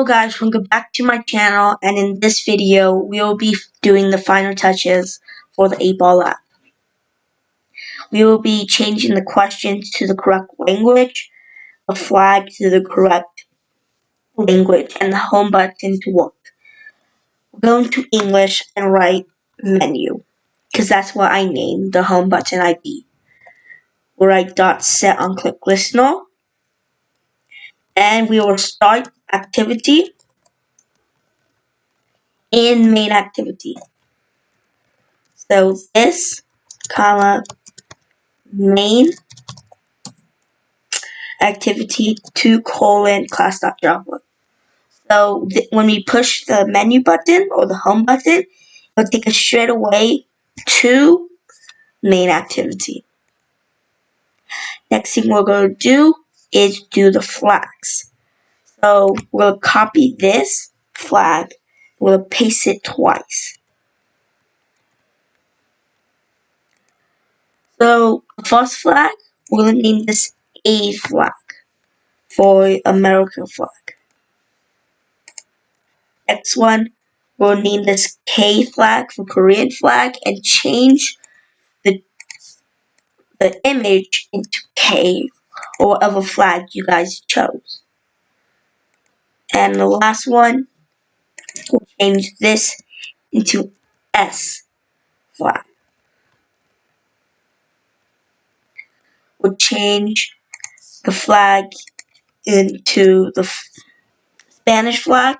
Hello guys, welcome back to my channel, and in this video we will be doing the final touches for the 8-ball app. We will be changing the questions to the correct language, the flag to the correct language, and the home button to work. We're going to English and write menu, because that's what I named the home button ID. We'll write .set on click listener, and we will start activity in main activity. So this, comma, main activity 2 class.java. So when we push the menu button or the home button, it'll take us straight away to main activity. Next thing we're going to do is do the flags. So we'll copy this flag, we'll paste it twice. So the first flag, we're going to name this A flag for American flag. Next one, we'll name this K flag for Korean flag and change the image into K or whatever flag you guys chose. And the last one, we'll change this into S flag. We'll change the flag into the Spanish flag.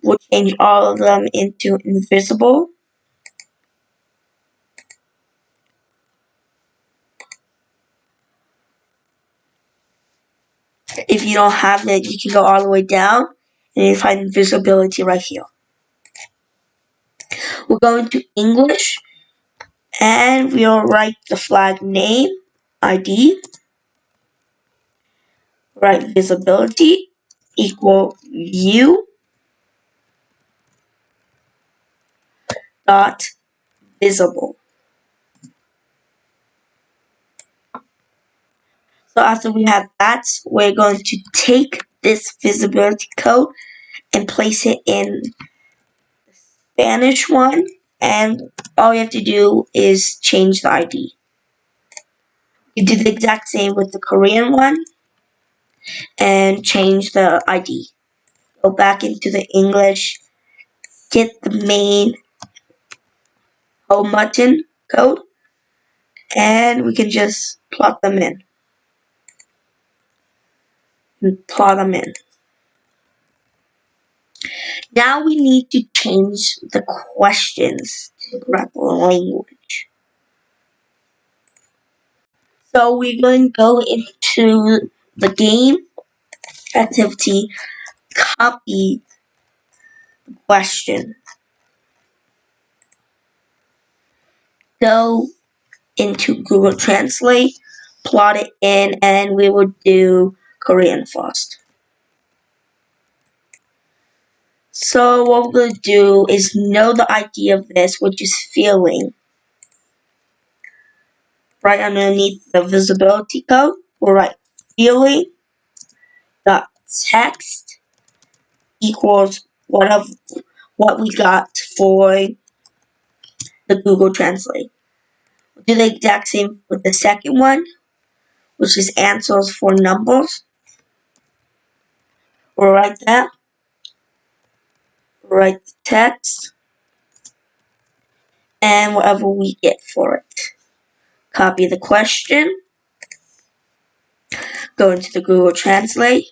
We'll change all of them into invisible. If you don't have it, you can go all the way down and you find invisibility right here. We're going to English and we'll write the flag name, ID, write visibility equal view dot visible. So after we have that, we're going to take this visibility code and place it in the Spanish one, and all you have to do is change the ID. You do the exact same with the Korean one and change the ID. Go back into the English, get the main home button code, and we can just plot them in. Now we need to change the questions to the correct language. So we're going to go into the game activity, copy the question. Go into Google Translate, plot it in, and we will do Korean first. So what we're going to do is know the ID of this, which is feeling. Right underneath the visibility code, we'll write feeling dot text equals what we got for the Google Translate. We'll do the exact same with the second one, which is answers for numbers. We'll write that. We'll write the text and whatever we get for it. Copy the question, go into the Google Translate,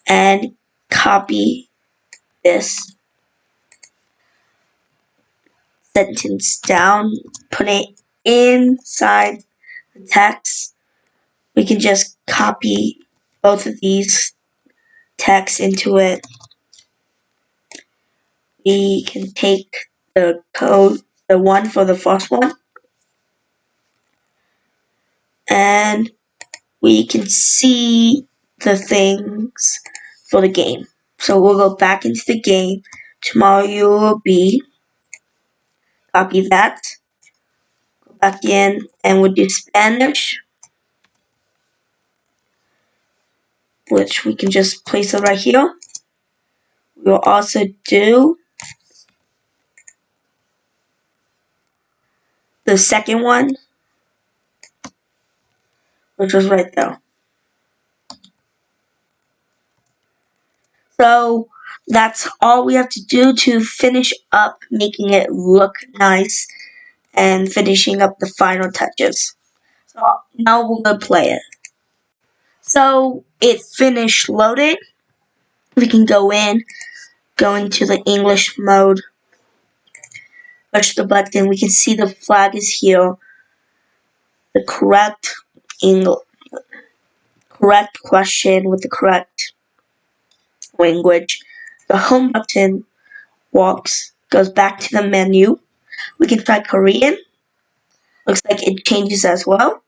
and copy this sentence down, put it inside the text. We can just copy both of these texts into it. We can take the code, the one for the first one, and we can see the things for the game. So we'll go back into the game. Tomorrow you will be, copy that, go back in, and we'll do Spanish. which we can just place it right here. We'll also do the second one, which was right there. So that's all we have to do to finish up making it look nice and finishing up the final touches. So now we're going to play it. So it finished loading. We can go into the English mode, push the button. We can see the flag is here. The correct question with the correct language. The home button goes back to the menu. We can try Korean. Looks like it changes as well.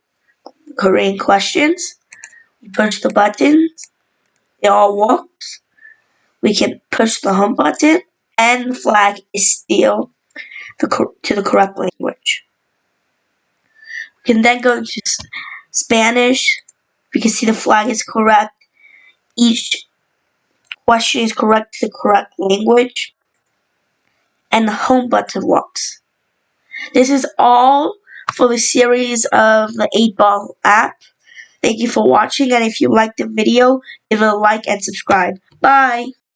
Korean questions. We push the buttons. It all works. We can push the home button, and the flag is still to the correct language. We can then go to Spanish. We can see the flag is correct. Each question is correct to the correct language. And the home button works. This is all for the series of the 8-Ball app. Thank you for watching, and if you liked the video, give it a like and subscribe. Bye!